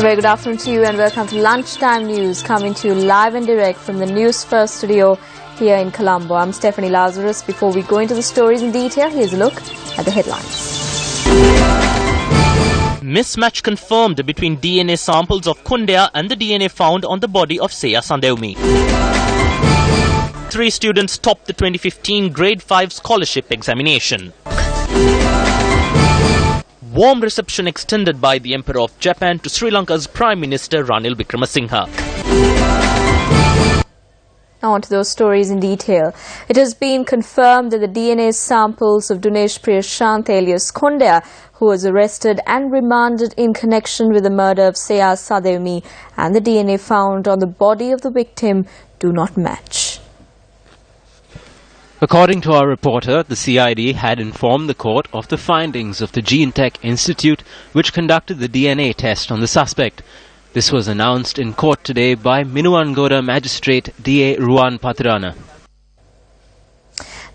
very good afternoon to you and welcome to Lunchtime News, coming to you live and direct from the Newsfirst studio here in Colombo. I'm Stephanie Lazarus. Before we go into the stories in detail, here's a look at the headlines. Mismatch confirmed between DNA samples of Kundea and the DNA found on the body of Seya Sandeumi. 3 students topped the 2015 Grade 5 scholarship examination. Warm reception extended by the Emperor of Japan to Sri Lanka's Prime Minister Ranil Wickremesinghe. Now on to those stories in detail. It has been confirmed that the DNA samples of Dinesh Priyashant alias Kundea, who was arrested and remanded in connection with the murder of Seya Sandeumi, and the DNA found on the body of the victim do not match. According to our reporter, the CID had informed the court of the findings of the Gene Tech Institute, which conducted the DNA test on the suspect. This was announced in court today by Minuwangoda Magistrate D.A. Ruan Patirana.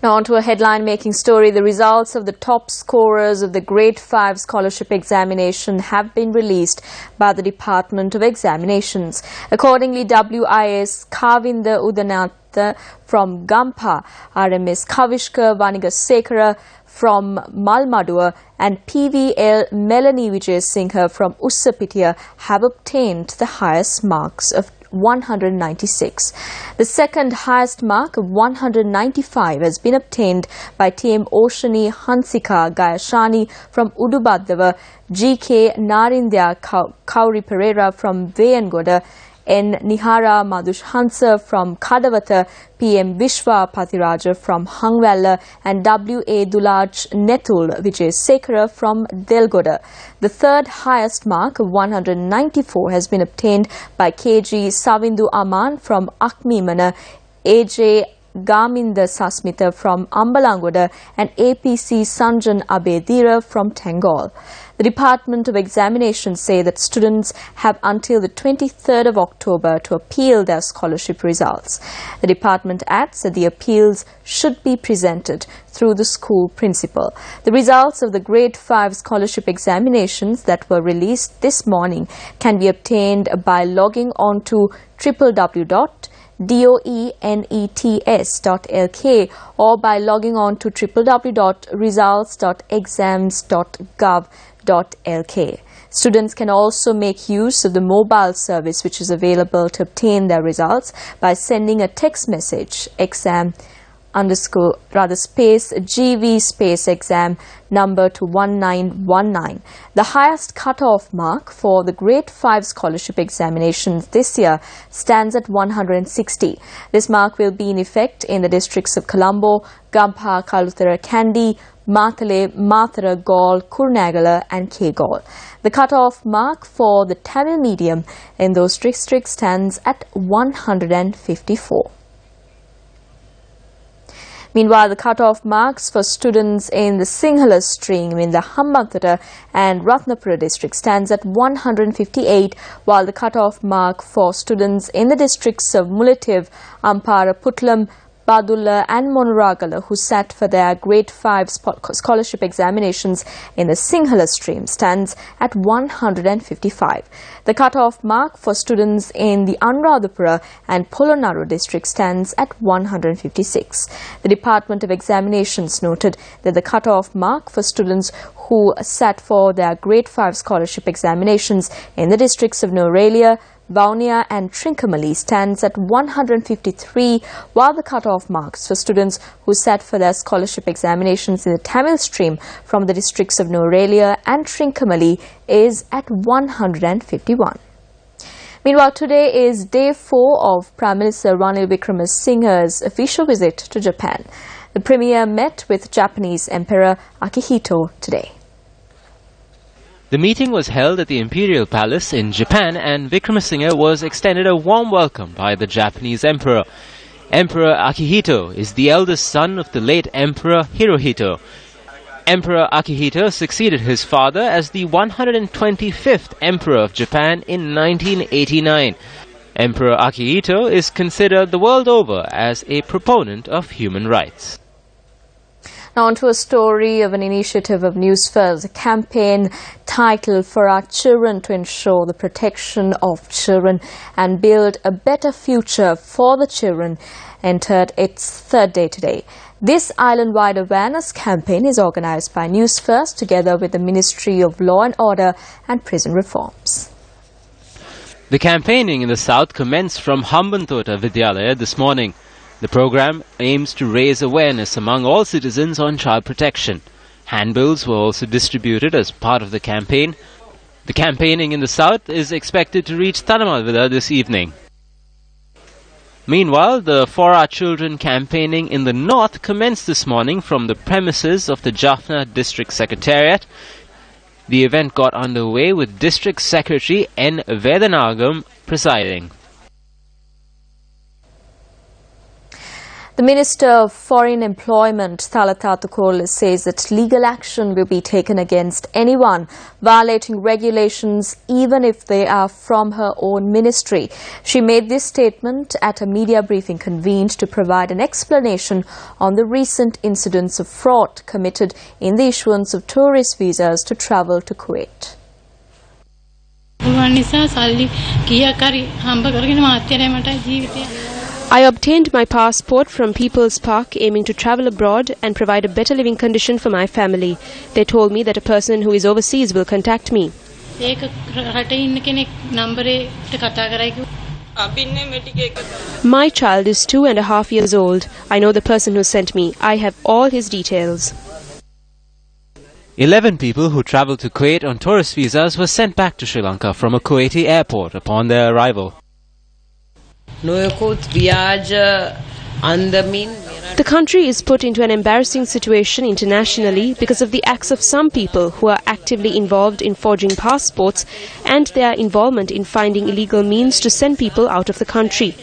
Now on to a headline-making story. The results of the top scorers of the Grade 5 scholarship examination have been released by the Department of Examinations. Accordingly, WIS Kavinda Udanatha from Gampa, RMS Kavishka Vanigasekara from Malmadua and PVL Melanie Vijay Singha from Ussapitiya have obtained the highest marks of 196. The second highest mark of 195 has been obtained by TM Oshani Hansika Gayashani from Udubadava, GK Narindya Kauri Pereira from Vayangoda, N. Nihara Madhush Hansa from Kadavata, PM Vishwa Patiraja from Hangwalla, and W.A. Dulaj Netul Vijay Sekara from Delgoda. The third highest mark of 194 has been obtained by KG Savindu Aman from Akmimana, AJ Gaminda Sasmita from Ambalangoda, and APC Sanjan Abedira from Tangol. The Department of Examinations say that students have until the 23rd of October to appeal their scholarship results. The department adds that the appeals should be presented through the school principal. The results of the Grade 5 scholarship examinations that were released this morning can be obtained by logging on to www.doenets.lk or by logging on to www.results.exams.gov.lk. Students can also make use of the mobile service, which is available to obtain their results by sending a text message exam_GV_exam number to 1919. The highest cut-off mark for the Grade 5 scholarship examinations this year stands at 160. This mark will be in effect in the districts of Colombo, Gampha, Kalutara, Kandy, Matale, Mathara, Gaul, Kurnagala and Kegol. The cut-off mark for the Tamil medium in those districts stands at 154. Meanwhile, the cut-off marks for students in the Sinhala stream in the Hambantota and Ratnapura district stands at 158, while the cut-off mark for students in the districts of Mullaitivu, Ampara, Putlam, Badulla and Monoragala, who sat for their Grade 5 scholarship examinations in the Sinhala stream, stands at 155. The cut-off mark for students in the Anuradhapura and Polonnaru district stands at 156. The Department of Examinations noted that the cut-off mark for students who sat for their Grade 5 scholarship examinations in the districts of Norelia, Vaunia and Trincomalee stands at 153, while the cut-off marks for students who sat for their scholarship examinations in the Tamil stream from the districts of Norelia and Trincomalee is at 151. Meanwhile, today is day 4 of Prime Minister Ranil Wickremesinghe's official visit to Japan. The Premier met with Japanese Emperor Akihito today. The meeting was held at the Imperial Palace in Japan, and Wickremesinghe was extended a warm welcome by the Japanese Emperor. Emperor Akihito is the eldest son of the late Emperor Hirohito. Emperor Akihito succeeded his father as the 125th Emperor of Japan in 1989. Emperor Akihito is considered the world over as a proponent of human rights. On to a story of an initiative of Newsfirst, a campaign titled For Our Children to ensure the protection of children and build a better future for the children entered its third day today. This island-wide awareness campaign is organised by Newsfirst together with the Ministry of Law and Order and Prison Reforms. The campaigning in the south commenced from Hambantota Vidyalaya this morning. The program aims to raise awareness among all citizens on child protection. Handbills were also distributed as part of the campaign. The campaigning in the south is expected to reach Thanamalvila this evening. Meanwhile, the For Our Children campaigning in the north commenced this morning from the premises of the Jaffna District Secretariat. The event got underway with District Secretary N. Vedanagam presiding. The Minister of Foreign Employment, Thalatha Tukul, says that legal action will be taken against anyone violating regulations, even if they are from her own ministry. She made this statement at a media briefing convened to provide an explanation on the recent incidents of fraud committed in the issuance of tourist visas to travel to Kuwait. I obtained my passport from People's Park aiming to travel abroad and provide a better living condition for my family. They told me that a person who is overseas will contact me. My child is 2.5 years old. I know the person who sent me. I have all his details. 11 people who travelled to Kuwait on tourist visas were sent back to Sri Lanka from a Kuwaiti airport upon their arrival. The country is put into an embarrassing situation internationally because of the acts of some people who are actively involved in forging passports and their involvement in finding illegal means to send people out of the country.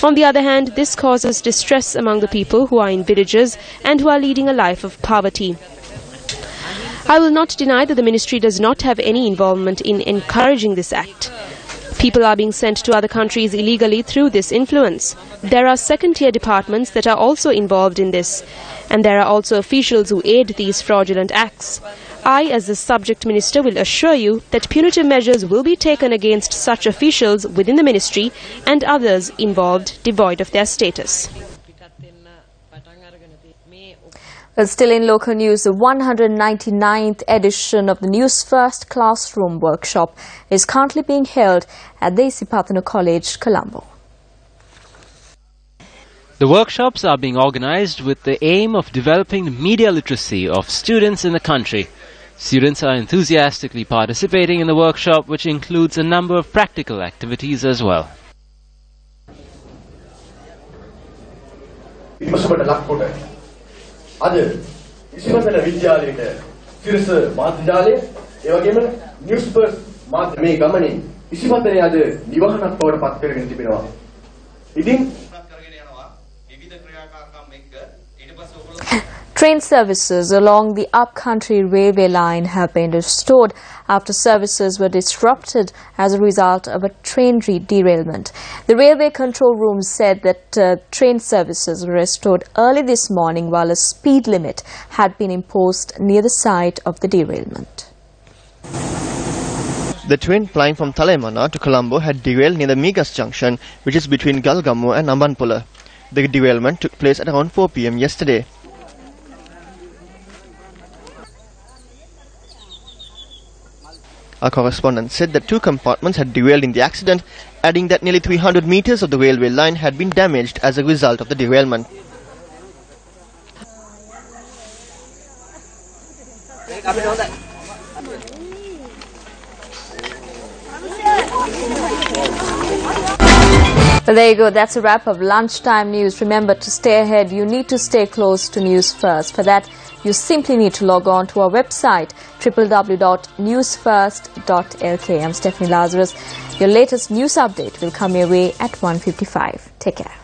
On the other hand, this causes distress among the people who are in villages and who are leading a life of poverty. I will not deny that the ministry does not have any involvement in encouraging this act. People are being sent to other countries illegally through this influence. There are second-tier departments that are also involved in this, and there are also officials who aid these fraudulent acts. I, as the subject minister, will assure you that punitive measures will be taken against such officials within the ministry and others involved devoid of their status. Well, still in local news, the 199th edition of the Newsfirst Classroom Workshop is currently being held at the Isipathana College, Colombo. The workshops are being organised with the aim of developing the media literacy of students in the country. Students are enthusiastically participating in the workshop, which includes a number of practical activities as well. අද ඉස්මතන විද්‍යාලයට සිරස මාධ්‍යාලය ඒ වගේම නිවුස්පර්ස් මාධ්‍ය මේ ගමනින් ඉස්මතනේ අද නිවහනක් බවට පත් කරගෙන තිබෙනවා. ඉතින් Train services along the upcountry railway line have been restored after services were disrupted as a result of a train derailment. The railway control room said that train services were restored early this morning while a speed limit had been imposed near the site of the derailment. The train plying from Talemana to Colombo had derailed near the Migas junction, which is between Galgamu and Ambanpula. The derailment took place at around 4 p.m. yesterday. Our correspondent said that 2 compartments had derailed in the accident, adding that nearly 300 meters of the railway line had been damaged as a result of the derailment. Well, there you go. That's a wrap of Lunchtime News. Remember, to stay ahead, you need to stay close to Newsfirst. For that, you simply need to log on to our website, www.newsfirst.lk. I'm Stephanie Lazarus. Your latest news update will come your way at 1:55. Take care.